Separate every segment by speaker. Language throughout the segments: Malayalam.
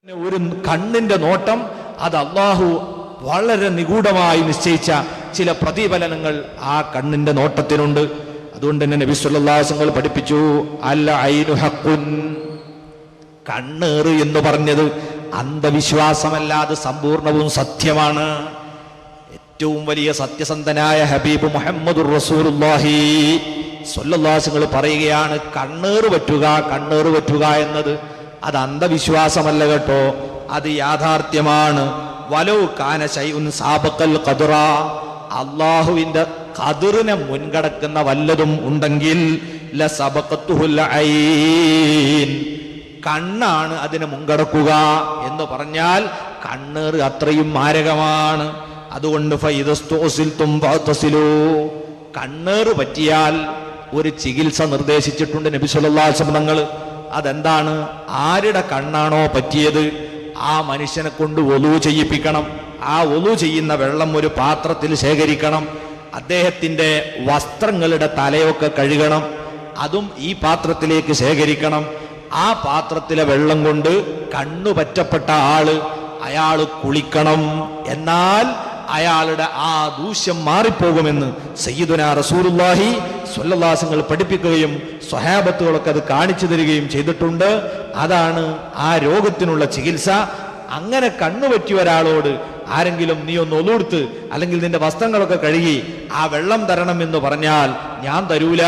Speaker 1: ഒരു കണ്ണിന്റെ നോട്ടം അത് അള്ളാഹു വളരെ നിഗൂഢമായി നിശ്ചയിച്ച ചില പ്രതിഫലനങ്ങൾ ആ കണ്ണിന്റെ നോട്ടത്തിനുണ്ട്. അതുകൊണ്ട് തന്നെ നബി സല്ലല്ലാഹു അലൈഹി വസല്ലം പഠിപ്പിച്ചു, അൽ ഐനു ഹഖുൻ, കണ്ണേറ് എന്ന് പറഞ്ഞത് അന്ധവിശ്വാസമല്ലാതെ സമ്പൂർണവും സത്യമാണ്. ഏറ്റവും വലിയ സത്യസന്ധനായ ഹബീബ് മുഹമ്മദുർ റസൂലുള്ളാഹി സ്വല്ലല്ലാഹു അലൈഹി വസല്ലം പറയുകയാണ്, കണ്ണേറ് പറ്റുക എന്നത് അത് അന്ധവിശ്വാസമല്ല കേട്ടോ, അത് യാഥാർത്ഥ്യമാണ്. വലൗ കാന ശൈഉൻ സാബഖൽ ഖദ്റ, അല്ലാഹുവിന്റെ ഖദ്റിനെ മുൻകടക്കുന്ന വല്ലതും ഉണ്ടെങ്കിൽ ലസബഖത്തുൽ ഐൻ, കണ്ണാണ് അതിനെ മുൻകടക്കുക എന്ന് പറഞ്ഞാൽ കണ്ണേറ് അത്രയും മാരകമാണ്. അതുകൊണ്ട് ഫൈദസ്തുസിൽതും ഫതസിലു, കണ്ണേറ് പറ്റിയാൽ ഒരു ചികിത്സ നിർദ്ദേശിച്ചിട്ടുണ്ട് നബി സല്ലല്ലാഹു അലൈഹി വസല്ലം തങ്ങൾ. അതെന്താണ്? ആരുടെ കണ്ണാണോ പറ്റിയത് ആ മനുഷ്യനെ കൊണ്ട് വൊളു ചെയ്യിപ്പിക്കണം. ആ വൊളു ചെയ്യുന്ന വെള്ളം ഒരു പാത്രത്തിൽ ശേഖരിക്കണം. അദ്ദേഹത്തിന്റെ വസ്ത്രങ്ങളുടെ തലയൊക്കെ കഴുകണം, അതും ഈ പാത്രത്തിലേക്ക് ശേഖരിക്കണം. ആ പാത്രത്തിലെ വെള്ളം കൊണ്ട് കണ്ണു പറ്റപ്പെട്ട അയാള് കുളിക്കണം. എന്നാൽ അയാളുടെ ആ ദൂഷ്യം മാറിപ്പോകുമെന്ന് സയ്യിദുനാ റസൂലുള്ളാഹി സ്വല്ലല്ലാഹു അലൈഹി വസല്ലം പഠിപ്പിക്കുകയും സ്വഹാബത്തുകളൊക്കെ അത് കാണിച്ചു തരികയും ചെയ്തിട്ടുണ്ട്. അതാണ് ആ രോഗത്തിനുള്ള ചികിത്സ. അങ്ങനെ കണ്ണുപറ്റിയ ഒരാളോട് ആരെങ്കിലും നീ ഒന്ന് ഒലുകൊടുത്ത് അല്ലെങ്കിൽ നിന്റെ വസ്ത്രങ്ങളൊക്കെ കഴുകി ആ വെള്ളം തരണം എന്ന് പറഞ്ഞാൽ ഞാൻ തരൂല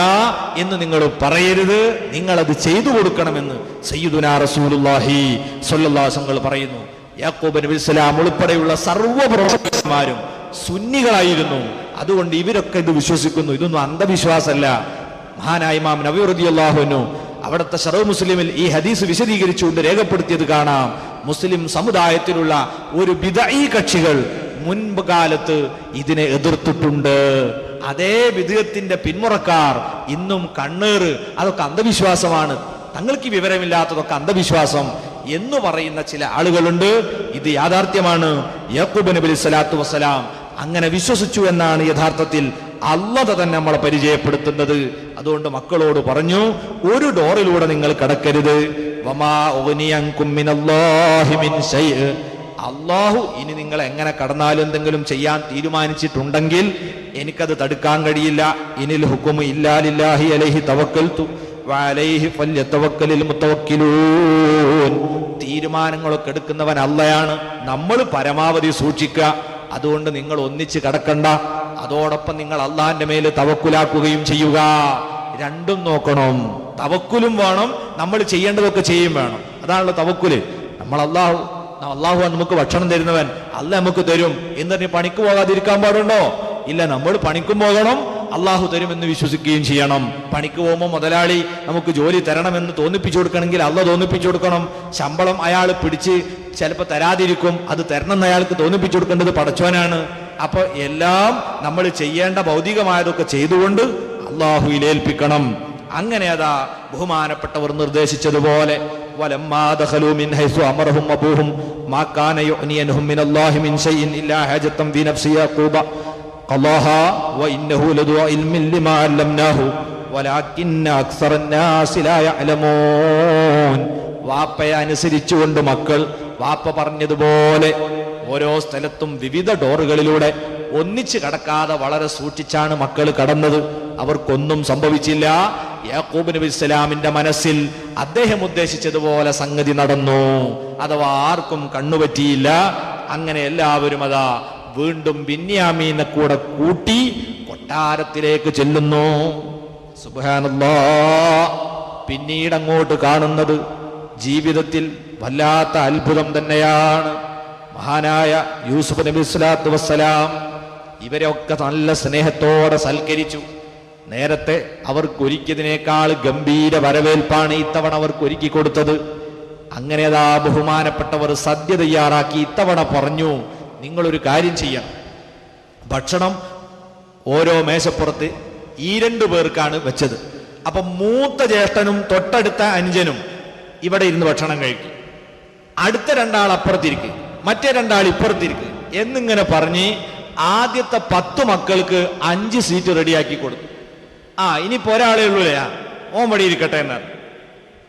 Speaker 1: എന്ന് നിങ്ങൾ പറയരുത്, നിങ്ങളത് ചെയ്തു കൊടുക്കണമെന്ന് സയ്യിദുനാ റസൂലുള്ളാഹി സ്വല്ലല്ലാഹു അലൈഹി വസല്ലം പറയുന്നു. യാക്കൂബ് നബി സ്വലാം ഉൾപ്പെടെയുള്ള സർവ്വ പ്രവാചകന്മാരും സുന്നികളായിരുന്നു. അതുകൊണ്ട് ഇവരൊക്കെ ഇത് വിശ്വസിക്കുന്നു. ഇതൊന്നും അന്ധവിശ്വാസമല്ല. മഹാനായ ഇമാം നബവി റളിയല്ലാഹു അൻഹു അവിടുത്തെ ശറഹ് മുസ്ലിമിൽ ഈ ഹദീസ് വിശദീകരിച്ചുകൊണ്ട് രേഖപ്പെടുത്തിയത് കാണാം. മുസ്ലിം സമുദായത്തിലുള്ള ഒരു ബിദ്അഈ കക്ഷികൾ മുൻപ് കാലത്ത് ഇതിനെ എതിർത്തിട്ടുണ്ട്. അതേ ബിദ്അത്തിന്റെ പിന്മുറക്കാർ ഇന്നും കണ്ണേറ് അതൊക്കെ അന്ധവിശ്വാസമാണ്, തങ്ങൾക്ക് വിവരമില്ലാത്തതൊക്കെ അന്ധവിശ്വാസം എന്ന് പറയുന്ന ചില ആളുകളുണ്ട്. ഇത് യാഥാർത്ഥ്യമാണ്. യാക്കൂബ് നബി സ്വല്ലല്ലാഹു അലൈഹി വസല്ലം അങ്ങനെ വിശ്വസിച്ചു എന്നാണ് യഥാർത്ഥത്തിൽ അല്ലാഹു തന്നെ നമ്മളെ പരിചയപ്പെടുത്തുന്നത്. അതുകൊണ്ട് മക്കളോട് പറഞ്ഞു, ഒരു ഡോറിലൂടെ നിങ്ങൾ കടക്കരുത്. വമാ ഉഗ്നിയൻകും മിനല്ലാഹി മിൻ ശൈഅ, അല്ലാഹു ഇനി നിങ്ങൾ എങ്ങനെ കടന്നാലും എന്തെങ്കിലും ചെയ്യാൻ തീരുമാനിച്ചിട്ടുണ്ടെങ്കിൽ എനിക്കത് തടുക്കാൻ കഴിയില്ല. ഇനിൽ ഹുക്മു ഇല്ലാ ലില്ലാഹി അലൈഹി തവക്കൽതു വഅലൈഹി ഫല്യതവക്കലിൽ മുതവക്കിലൂൻ. തീരുമാനങ്ങളൊക്കെ എടുക്കുന്നവൻ അല്ലാഹയാണ്, നമ്മൾ പരമാവധി സൂക്ഷിക്കുക. അതുകൊണ്ട് നിങ്ങൾ ഒന്നിച്ച് കടക്കണ്ട, അതോടൊപ്പം നിങ്ങൾ അള്ളാഹിന്റെ മേൽ തവക്കുലാക്കുകയും ചെയ്യുക. രണ്ടും നോക്കണം. തവക്കുലും വേണം, നമ്മൾ ചെയ്യേണ്ടതൊക്കെ ചെയ്യും വേണം. അതാണല്ലോ തവക്കുല്. നമ്മൾ അള്ളാഹു നമുക്ക് ഭക്ഷണം തരുന്നവൻ, അല്ലാഹ് നമുക്ക് തരും എന്നിട്ട് പണിക്ക് പോകാതിരിക്കാൻ പാടുണ്ടോ? ഇല്ല, നമ്മൾ പണിക്കും പോകണം, അള്ളാഹു തരുമെന്ന് വിശ്വസിക്കുകയും ചെയ്യണം. പണിക്ക് പോകുമ്പോൾ മുതലാളി നമുക്ക് ജോലി തരണമെന്ന് തോന്നിപ്പിച്ചു കൊടുക്കണമെങ്കിൽ അള്ളാഹ് തോന്നിപ്പിച്ചു കൊടുക്കണം. ശമ്പളം അയാൾ പിടിച്ച് ചിലപ്പോൾ തരാതിരിക്കും, അത് തരണമെന്ന് അയാൾക്ക് തോന്നിപ്പിച്ചു കൊടുക്കേണ്ടത് പടച്ചോനാണ്. അപ്പൊ എല്ലാം നമ്മൾ ചെയ്യേണ്ട ഭൗതികമായതൊക്കെ ചെയ്തുകൊണ്ട് അള്ളാഹുവിൽ ഏൽപ്പിക്കണം. അങ്ങനെ അതാ ബഹുമാനപ്പെട്ടവർ നിർദ്ദേശിച്ചതുപോലെ വലമ്മാ ദഖലൂ മിൻ ഹൈസു അമറഹും അബൂഹും മാ കാന യുഅനിയൻഹും മിനല്ലാഹി മിൻ ശൈഇൻ ഇല്ലാ ഹജതൻ ഫീ നഫ്സി യാഖൂബ ഖല്ലാഹാ വഇന്നഹു ലദു ഇൽമിൻ ലിമാ അല്ലംനാഹു വലാകിന്ന അക്സറന്നാസി ലാ യഅലമൂൻ. വാപ്പയെ അനുസരിച്ചുകൊണ്ട് മക്കൾ വാപ്പ പറഞ്ഞതുപോലെ ഓരോ സ്ഥലത്തും വിവിധ ഡോറുകളിലൂടെ ഒന്നിച്ച് കടക്കാതെ വളരെ സൂക്ഷിച്ചാണ് മക്കൾ കടന്നത്. അവർക്കൊന്നും സംഭവിച്ചില്ല. യാക്കൂബ് നബി ഇസ്ലാമിന്റെ മനസ്സിൽ അദ്ദേഹം ഉദ്ദേശിച്ചതുപോലെ സംഗതി നടന്നു. അഥവാ ആർക്കും കണ്ണുപറ്റിയില്ല. അങ്ങനെ എല്ലാവരും അതാ വീണ്ടും ബിന്യാമീനെ കൂടെ കൂട്ടി കൊട്ടാരത്തിലേക്ക് ചെല്ലുന്നു. സുബ്ഹാനല്ലാഹ്. പിന്നീട് അങ്ങോട്ട് കാണുന്നത് ജീവിതത്തിൽ വല്ലാത്ത അത്ഭുതം തന്നെയാണ്. മഹാനായ യൂസുഫ് നബി സ്വല്ലല്ലാഹു അലൈഹി വസല്ലം ഇവരൊക്കെ നല്ല സ്നേഹത്തോടെ സൽക്കരിച്ചു. നേരത്തെ അവർക്കൊരുക്കിയതിനേക്കാൾ ഗംഭീര വരവേൽപ്പാണ് ഇത്തവണ അവർക്കൊരുക്കി കൊടുത്തത്. അങ്ങനെ അതാ ബഹുമാനപ്പെട്ടവർ സദ്യ തയ്യാറാക്കി. ഇത്തവണ പറഞ്ഞു, നിങ്ങളൊരു കാര്യം ചെയ്യണം, ഭക്ഷണം ഓരോ മേശപ്പുറത്ത് ഈ 2 പേർക്കാണ് വെച്ചത്. അപ്പൊ മൂത്ത ജ്യേഷ്ഠനും തൊട്ടടുത്ത അനുജനും ഇവിടെ ഇരുന്ന് ഭക്ഷണം കഴിക്കും, അടുത്ത 2 ആൾ അപ്പുറത്തിരിക്കും, മറ്റേ 2 ആൾ ഇപ്പുറത്തിരിക്കും എന്നിങ്ങനെ പറഞ്ഞ് ആദ്യത്തെ 10 മക്കൾക്ക് 5 സീറ്റ് റെഡിയാക്കി കൊടുത്തു. ഇനിയിപ്പോ ഒരാളേ ഉള്ളൂലേ, ഓൻ വടി ഇരിക്കട്ടെ എന്നാണ്.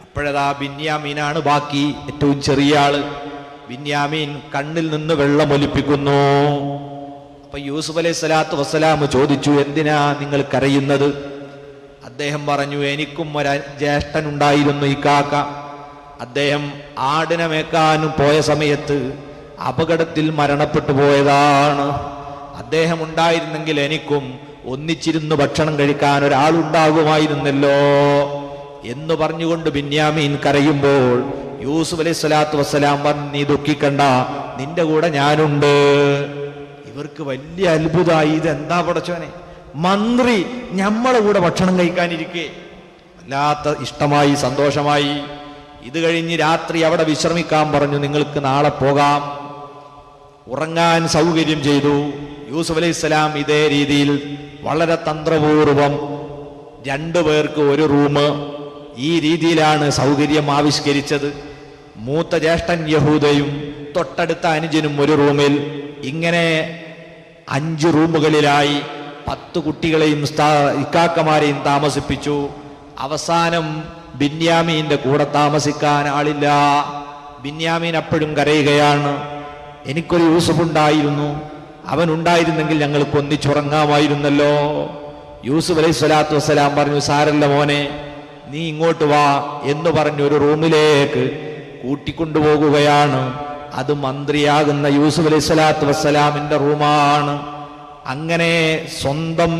Speaker 1: അപ്പോഴതാ ബിന്യാമീനാണ് ബാക്കി, ഏറ്റവും ചെറിയ ആള്. ബിന്യാമീൻ കണ്ണിൽ നിന്ന് വെള്ളമൊലിപ്പിക്കുന്നു. അപ്പൊ യൂസുഫ് അലൈഹി സ്വലാത്തു വസ്സലാം ചോദിച്ചു, എന്തിനാ നിങ്ങൾ കരയുന്നത്? അദ്ദേഹം പറഞ്ഞു, എനിക്കും ഒരു ജ്യേഷ്ഠൻ ഉണ്ടായിരുന്നു, ഇക്കാക്ക. അദ്ദേഹം ആടിനെ മേക്കാനും പോയ സമയത്ത് അപകടത്തിൽ മരണപ്പെട്ടു പോയതാണ്. അദ്ദേഹം ഉണ്ടായിരുന്നെങ്കിൽ എനിക്കും ഒന്നിച്ചിരുന്ന് ഭക്ഷണം കഴിക്കാൻ ഒരാളുണ്ടാകുമായിരുന്നല്ലോ എന്ന് പറഞ്ഞുകൊണ്ട് ബിന്യാമീൻ കരയുമ്പോൾ യൂസുഫ് അലൈഹി സ്വലാത്തു വസ്സലാം പറഞ്ഞു, നീ ദുഃഖിക്കണ്ട, നിന്റെ കൂടെ ഞാനുണ്ട്. ഇവർക്ക് വലിയ അത്ഭുതമായി. ഇതെന്താ പടച്ചോനെ, മന്ത്രി നമ്മളെ കൂടെ ഭക്ഷണം കഴിക്കാനിരിക്കെ വല്ലാത്ത ഇഷ്ടമായി, സന്തോഷമായി. ഇത് കഴിഞ്ഞ് രാത്രി അവിടെ വിശ്രമിക്കാൻ പറഞ്ഞു, നിങ്ങൾക്ക് നാളെ പോകാം. ഉറങ്ങാൻ സൗകര്യം ചെയ്തു. യൂസുഫ് അലൈഹി സ്വലാം ഇതേ രീതിയിൽ വളരെ തന്ത്രപൂർവം 2 പേർക്ക് ഒരു റൂം, ഈ രീതിയിലാണ് സൗകര്യം ആവിഷ്കരിച്ചത്. മൂത്ത ജ്യേഷ്ഠൻ യഹൂദയും തൊട്ടടുത്ത അനുജനും ഒരു റൂമിൽ. ഇങ്ങനെ 5 റൂമുകളിലായി 10 കുട്ടികളെയും ഇക്കാക്കമാരെയും താമസിപ്പിച്ചു. അവസാനം ബിന്യാമീന്റെ കൂടെ താമസിക്കാൻ ആളില്ല. ബിന്യാമീൻ അപ്പോഴും കരയുകയാണ്, എനിക്കൊരു യൂസുഫ് ഉണ്ടായിരുന്നു, അവൻ ഉണ്ടായിരുന്നെങ്കിൽ ഞങ്ങൾക്ക് ഒന്നിച്ചുറങ്ങാമായിരുന്നല്ലോ. യൂസുഫ് അലൈഹി സ്വലാത്തു വസ്സലാം പറഞ്ഞു, സാരല്ല മോനെ, നീ ഇങ്ങോട്ട് വാ എന്ന് പറഞ്ഞ് ഒരു റൂമിലേക്ക് കൂട്ടിക്കൊണ്ടുപോകുകയാണ്. അത് മന്ത്രിയാകുന്ന യൂസുഫ് അലൈഹി സ്വലാത്തു വസ്സലാമിന്റെ റൂമാണ്. അങ്ങനെ സ്വന്തം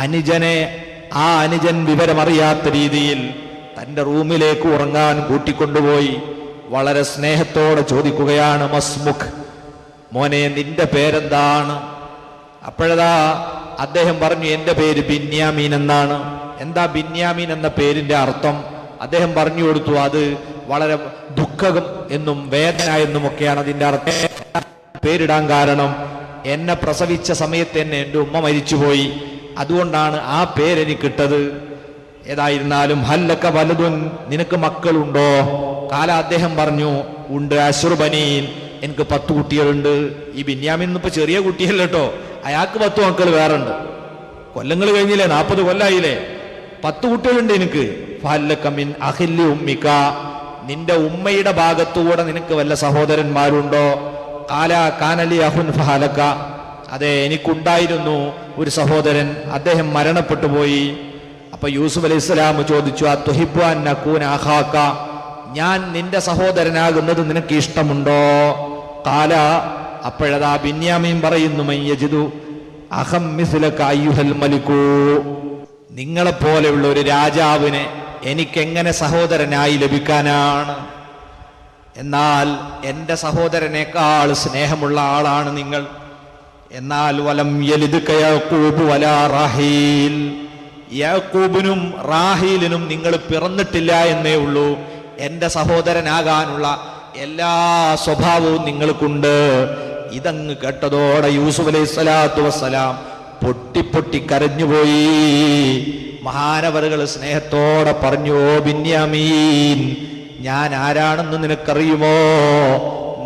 Speaker 1: അനുജനെ, ആ അനുജൻ വിവരമറിയാത്ത രീതിയിൽ തൻ്റെ റൂമിലേക്ക് ഉറങ്ങാൻ കൂട്ടിക്കൊണ്ടുപോയി വളരെ സ്നേഹത്തോടെ ചോദിക്കുകയാണ്, മസ്മുഖ്, മോനെ നിന്റെ പേരെന്താണ്? അപ്പോഴതാ അദ്ദേഹം പറഞ്ഞു, എൻ്റെ പേര് ബിന്യാമീൻ എന്നാണ്. എന്താ ബിന്യാമീൻ എന്ന പേരിന്റെ അർത്ഥം? അദ്ദേഹം പറഞ്ഞു കൊടുത്തു, അത് വളരെ ദുഃഖം എന്നും വേദന എന്നും ഒക്കെയാണ് അതിന്റെ അർത്ഥം. പേരിടാൻ കാരണം എന്നെ പ്രസവിച്ച സമയത്ത് തന്നെ എൻ്റെ ഉമ്മ മരിച്ചുപോയി, അതുകൊണ്ടാണ് ആ പേരെനിക്കിട്ടത്. ഏതായിരുന്നാലും ഹല്ലക്ക വലതുൻ, നിനക്ക് മക്കളുണ്ടോ? കാല അദ്ദേഹം പറഞ്ഞു, ഉണ്ട്. അശ്റുബനീൻ, എനിക്ക് 10 കുട്ടികളുണ്ട്. ഈ ബിന്യാമീൻ ഇപ്പൊ ചെറിയ കുട്ടിയല്ല കേട്ടോ, അയാൾക്ക് 10 മക്കൾ വേറെ ഉണ്ട്. കൊല്ലങ്ങൾ കഴിഞ്ഞില്ലേ, 40 കൊല്ലായില്ലേ. 10 കുട്ടികളുണ്ട് എനിക്ക്. ഫഹല്ലക മിൻ അഖില്ലി ഉമ്മിക, നിന്റെ ഉമ്മയുടെ ഭാഗത്തുകൂടെ നിനക്ക് വല്ല സഹോദരന്മാരുണ്ടോ? കാല കാനലി അഹുൻ ഫഹലക, അതെ എനിക്കുണ്ടായിരുന്നു ഒരു സഹോദരൻ, അദ്ദേഹം മരണപ്പെട്ടു പോയി. അപ്പൊ യൂസുഫ് അലൈഹി സ്വലാം ചോദിച്ചു, അത്തുഹിബ്ബു അൻ നകൂന അഖാക, ഞാൻ നിന്റെ സഹോദരനാകുന്നത് നിനക്ക് ഇഷ്ടമുണ്ടോ? കാല, അപ്പോഴതാ ബിന്യാമീൻ പറയുന്നു, മയ്യജിദു അഹം മിസ്ലക അയ്യുഹൽ മലികൂ, നിങ്ങളെപ്പോലെയുള്ള ഒരു രാജാവിനെ എനിക്കെങ്ങനെ സഹോദരനായി ലഭിക്കാനാണ്? എന്നാൽ എൻ്റെ സഹോദരനേക്കാൾ സ്നേഹമുള്ള ആളാണ് നിങ്ങൾ. എന്നാൽ വലം യലിദ് യാക്കൂബ് വലാ റാഹീൽ, യാക്കൂബിനും റാഹീലിനും നിങ്ങൾ പിറന്നിട്ടില്ല എന്നേ ഉള്ളൂ. എൻ്റെ സഹോദരനാകാനുള്ള എല്ലാ സ്വഭാവവും നിങ്ങൾക്കുണ്ട്. ഇതങ്ങ് കേട്ടതോടെ യൂസുഫ് അലൈഹി സ്വലാത്തു വസ്സലാം പൊട്ടി കരഞ്ഞുപോയി. മഹാനവറുകൾ സ്നേഹത്തോടെ പറഞ്ഞു, ഓ ബിന്യാമീൻ, ഞാൻ ആരാണെന്ന് നിനക്കറിയുമോ?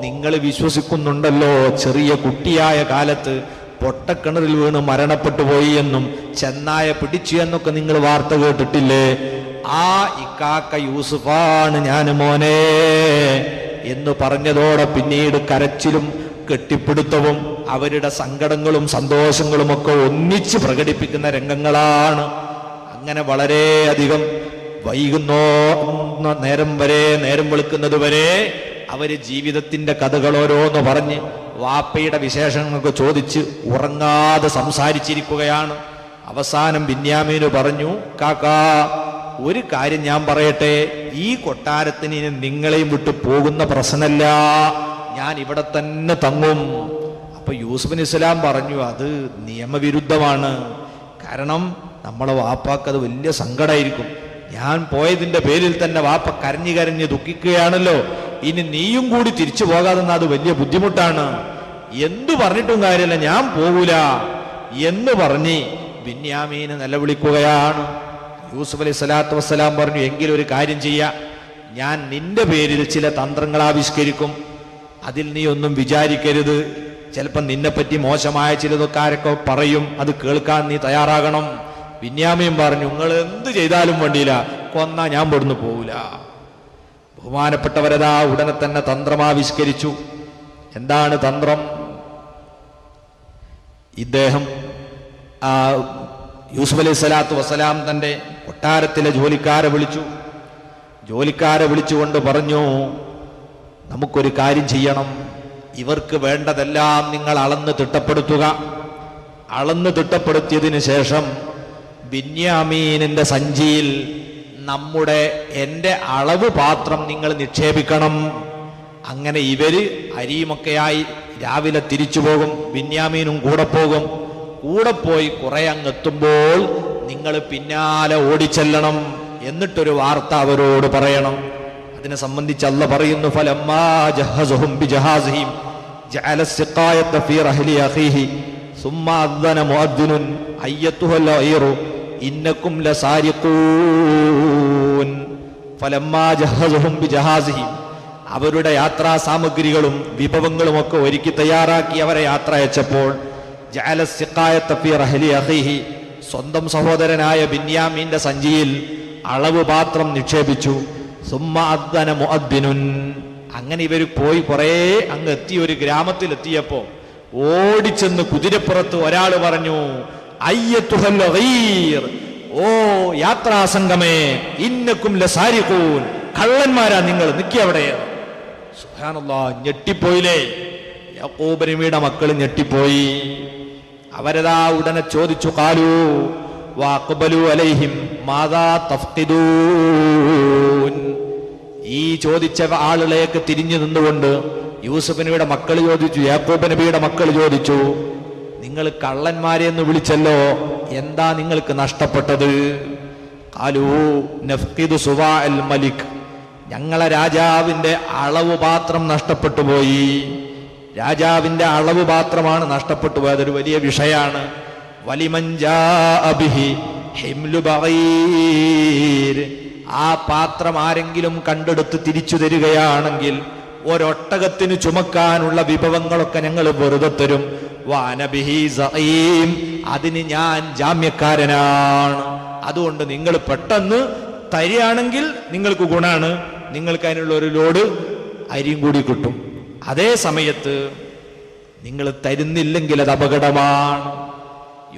Speaker 1: നിങ്ങൾ വിശ്വസിക്കുന്നുണ്ടല്ലോ ചെറിയ കുട്ടിയായ കാലത്ത് പൊട്ടക്കിണറിൽ വീണ് മരണപ്പെട്ടു പോയി എന്നും ചെന്നായ പിടിച്ചു എന്നൊക്കെ നിങ്ങൾ വാർത്ത കേട്ടിട്ടില്ലേ? ആ ഇക്കാക്ക യൂസുഫാണ് ഞാൻ മോനെ എന്ന് പറഞ്ഞതോടെ പിന്നീട് കരച്ചിലും കെട്ടിപ്പിടുത്തവും അവരുടെ സങ്കടങ്ങളും സന്തോഷങ്ങളും ഒക്കെ ഒന്നിച്ച് പ്രകടിപ്പിക്കുന്ന രംഗങ്ങളാണ്. അങ്ങനെ വളരെയധികം വൈകുന്നോ നേരം വെളുക്കുന്നത് വരെ അവര് ജീവിതത്തിന്റെ കഥകൾ ഓരോന്ന് പറഞ്ഞ് വാപ്പയുടെ വിശേഷങ്ങളൊക്കെ ചോദിച്ച് ഉറങ്ങാതെ സംസാരിച്ചിരിക്കുകയാണ്. അവസാനം ബിന്യാമീന് പറഞ്ഞു, കാക്കാ ഒരു കാര്യം ഞാൻ പറയട്ടെ, ഈ കൊട്ടാരത്തിന് നിങ്ങളെയും വിട്ടു പോകുന്ന പ്രശ്നമല്ല, ഞാൻ ഇവിടെ തന്നെ തങ്ങും. അപ്പൊ യൂസുഫ് അലൈഹി സ്വലാം പറഞ്ഞു, അത് നിയമവിരുദ്ധമാണ്. കാരണം നമ്മളെ വാപ്പാക്ക് അത് വലിയ സങ്കടമായിരിക്കും. ഞാൻ പോയതിന്റെ പേരിൽ തന്നെ വാപ്പ കരഞ്ഞ് ദുഃഖിക്കുകയാണല്ലോ, ഇനി നീയും കൂടി തിരിച്ചു പോകാതെ അത് വലിയ ബുദ്ധിമുട്ടാണ്. എന്തു പറഞ്ഞിട്ടും കാര്യമില്ല, ഞാൻ പോകൂല എന്ന് പറഞ്ഞ് ബിന്യാമീന് നിലവിളിക്കുകയാണ്. യൂസുഫ് അലൈഹി സ്വലാത്തു വസ്സലാം പറഞ്ഞു, എങ്കിലൊരു കാര്യം ചെയ്യാം, ഞാൻ നിന്റെ പേരിൽ ചില തന്ത്രങ്ങൾ ആവിഷ്കരിക്കും, അതിൽ നീ ഒന്നും വിചാരിക്കരുത്. ചിലപ്പോൾ നിന്നെപ്പറ്റി മോശമായ ചിലതൊക്കെ ആരൊക്കെ പറയും, അത് കേൾക്കാൻ നീ തയ്യാറാകണം. ബിന്യാമീൻ പറഞ്ഞു, നിങ്ങൾ എന്ത് ചെയ്താലും വേണ്ടിയില്ല, കൊന്നാ ഞാൻ ഇവിടുന്ന് പോവില്ല. ബഹുമാനപ്പെട്ടവരതാ ഉടനെ തന്നെ തന്ത്രമാവിഷ്കരിച്ചു. എന്താണ് തന്ത്രം? ഇദ്ദേഹം യൂസുഫ് അലൈഹി സ്വലാത്തു വസ്സലാം തൻ്റെ കൊട്ടാരത്തിലെ ജോലിക്കാരെ വിളിച്ചുകൊണ്ട് പറഞ്ഞു, നമുക്കൊരു കാര്യം ചെയ്യണം. ഇവർക്ക് വേണ്ടതെല്ലാം നിങ്ങൾ അളന്ന് തിട്ടപ്പെടുത്തുക. അളന്ന് തിട്ടപ്പെടുത്തിയതിനു ശേഷം ബിന്യാമീനിന്റെ സഞ്ചിയിൽ എൻ്റെ അളവ് പാത്രം നിങ്ങൾ നിക്ഷേപിക്കണം. അങ്ങനെ ഇവര് അരിയുമൊക്കെയായി രാവിലെ തിരിച്ചു പോകും. ബിന്യാമീനും കൂടെ പോകും. കൂടെ പോയി കുറെ അങ്ങെത്തുമ്പോൾ നിങ്ങൾ പിന്നാലെ ഓടിച്ചെല്ലണം. എന്നിട്ടൊരു വാർത്ത അവരോട് പറയണം. അതിനെ സംബന്ധിച്ച് അല്ലാഹ് പറയുന്നു, ഫലമ്മാ ജഹസഹും ബിജഹാസിഹിം ജഅല സിഖായത ഫീ റഹ്ലി അഖീഹി സുമ്മ അദ്ദന മുഅദ്ദിനുൻ അയ്യത്തുഹൽ ഗൈറു ഇന്നകും ലസാരിഖൂൻ. ഫലമ്മാ ജഹസഹും ബിജഹാസിഹിം, അവരുടെ യാത്രാ സാമഗ്രികളും വിഭവങ്ങളും ഒക്കെ ഒരുക്കി തയ്യാറാക്കി അവരെ യാത്ര അയച്ചപ്പോൾ ജഅല സിഖായത ഫീ റഹ്ലി അഖീഹി, സ്വന്തം സഹോദരനായ ബിന്യാമീന്റെ സഞ്ചിയിൽ അളവ് പാത്രം നിക്ഷേപിച്ചു. സുമ്മ അദ്ദന മുഅദ്ദിനുൻ, അങ്ങനെ ഇവർ പോയി കുറേ അങ്ങ് എത്തി. ഒരു ഗ്രാമത്തിലെത്തിയപ്പോ ഓടിച്ചെന്ന് കുതിരപ്പുറത്ത് ഒരാൾ പറഞ്ഞു, അയ്യത്തുഹൽ ഗൈർ, ഓ യാത്രാസംഗമേ, ഇന്നക്കും ലസാരിഖൂൻ, കള്ളന്മാരാ നിങ്ങൾ, നിക്കവിടെ. സുബ്ഹാനല്ലാഹ്, ഞെട്ടിപ്പോയില്ലേ? യാക്കൂബ് നബിയുടെ മക്കൾ ഞെട്ടിപ്പോയി. അവരതാ ഉടനെ ചോദിച്ചു, ഖാലൂ വഅഖ്ബലു അലൈഹിം മാദാ തഫ്ഖിദൂൻ. ഈ ചോദിച്ച ആളുകളേക്ക് തിരിഞ്ഞു നിന്നുകൊണ്ട് യൂസുഫ് നബിയുടെ മക്കൾ ചോദിച്ചു, യാക്കൂബ് നബിയുടെ മക്കൾ ചോദിച്ചു, നിങ്ങൾ കള്ളന്മാരെ എന്ന് വിളിച്ചല്ലോ, എന്താ നിങ്ങൾക്ക് നഷ്ടപ്പെട്ടത്? ഖാലൂ നഫ്ഖിദു സുവാഅൽ മലിക്, ഞങ്ങളെ രാജാവിന്റെ അളവ് പാത്രം നഷ്ടപ്പെട്ടു പോയി. രാജാവിന്റെ അളവ് പാത്രമാണ് നഷ്ടപ്പെട്ടു പോയത്. അതൊരു വലിയ വിഷയാണ്. വലിമൻ ജാഅ ബിഹി ഹിംലു ബഗീർ, ആ പാത്രം ആരെങ്കിലും കണ്ടെടുത്ത് തിരിച്ചു തരികയാണെങ്കിൽ ഒരൊട്ടകത്തിന് ചുമക്കാനുള്ള വിഭവങ്ങളൊക്കെ ഞങ്ങൾ വെറുതെ തരും. വാനബിഹി സഈം, അതിന് ഞാൻ ജാമ്യക്കാരനാണ്. അതുകൊണ്ട് നിങ്ങൾ പെട്ടെന്ന് തരികയാണെങ്കിൽ നിങ്ങൾക്ക് ഗുണാണ്, നിങ്ങൾക്ക് അതിനുള്ള ഒരു ലോഡ് അരിയും കൂടി കിട്ടും. അതേ സമയത്ത് നിങ്ങൾ തരുന്നില്ലെങ്കിൽ അത് അപകടമാണ്.